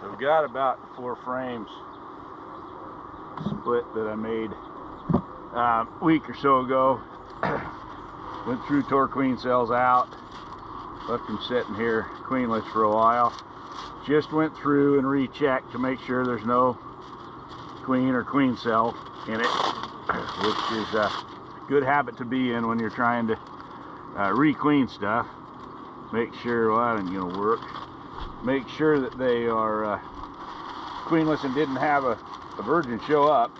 So we've got about 4 frames split that I made a week or so ago. Went through, tore queen cells out, left them sitting here queenless for a while. Just went through and rechecked to make sure there's no queen or queen cell in it, which is a good habit to be in when you're trying to re-queen stuff. Make sure, well, that ain't gonna work. Make sure that they are queenless and didn't have a virgin show up,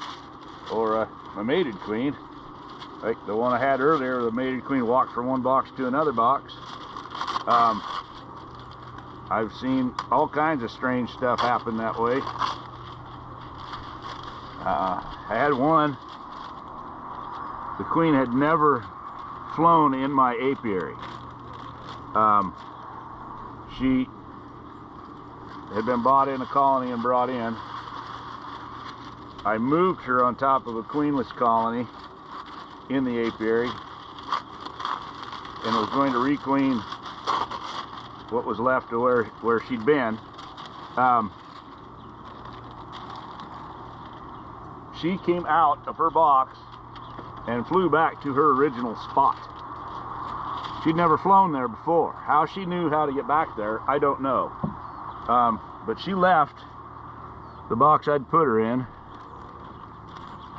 or a mated queen. Like the one I had earlier, the mated queen walked from one box to another box. I've seen all kinds of strange stuff happen that way. I had one, the queen had never flown in my apiary. She had been bought in a colony and brought in. I moved her on top of a queenless colony in the apiary and was going to requeen what was left of where she'd been. She came out of her box and flew back to her original spot. She'd never flown there before. How she knew how to get back there, I don't know. But she left the box I'd put her in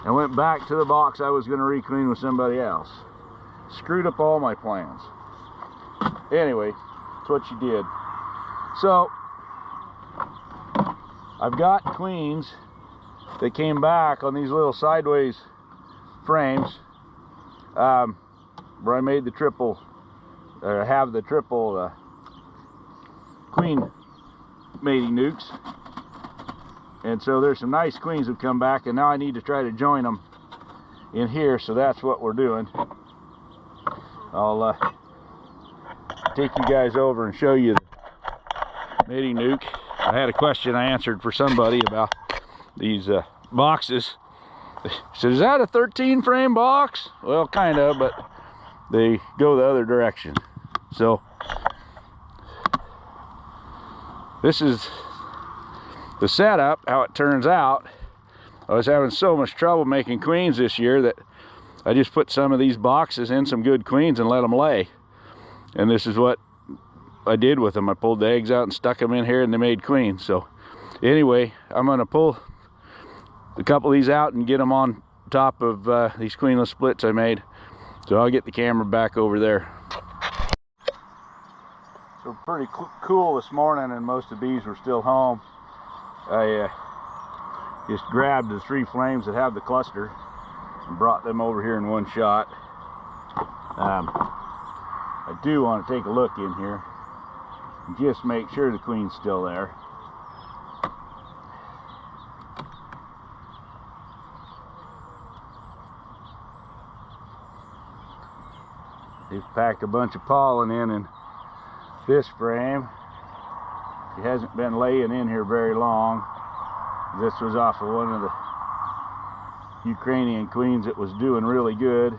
and went back to the box I was going to requeen with somebody else. Screwed up all my plans. Anyway, that's what she did. So I've got queens that came back on these little sideways frames, where I made the triple, or have the triple queen mating nucs. And so there's some nice queens that have come back, and now I need to try to join them in here, so that's what we're doing. I'll take you guys over and show you the mating nuc. I had a question I answered for somebody about these boxes. They said, is that a 13 frame box? Well, kind of, but they go the other direction. So this is the setup, how it turns out. I was having so much trouble making queens this year that I just put some of these boxes in some good queens and let them lay. And this is what I did with them. I pulled the eggs out and stuck them in here, and they made queens. So anyway, I'm going to pull a couple of these out and get them on top of these queenless splits I made. So I'll get the camera back over there. So pretty cool this morning, and most of the bees were still home. I just grabbed the 3 flames that have the cluster and brought them over here in one shot. I do want to take a look in here and just make sure the queen's still there. They've packed a bunch of pollen in this frame. She hasn't been laying in here very long. This was off of one of the Ukrainian queens that was doing really good.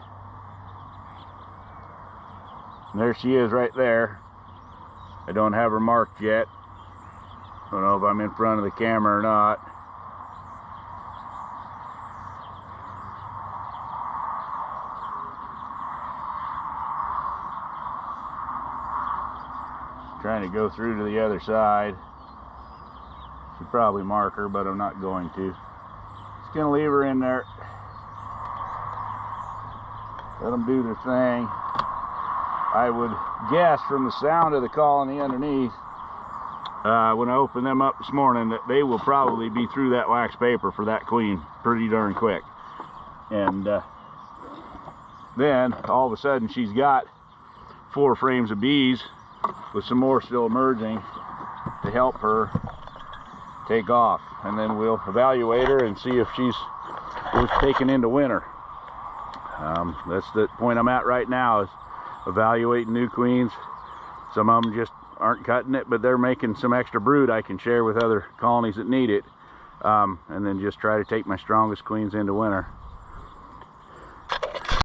And there she is right there. I don't have her marked yet. Don't know if I'm in front of the camera or not. Trying to go through to the other side. Should probably mark her, but I'm not going to. Just gonna leave her in there. Let them do their thing. I would guess from the sound of the colony underneath, when I open them up this morning, that they will probably be through that wax paper for that queen pretty darn quick. And then all of a sudden she's got 4 frames of bees with some more still emerging to help her take off, and then we'll evaluate her and see if she's worth taking into winter. That's the point I'm at right now, is evaluating new queens. Some of them just aren't cutting it, but they're making some extra brood I can share with other colonies that need it, and then just try to take my strongest queens into winter.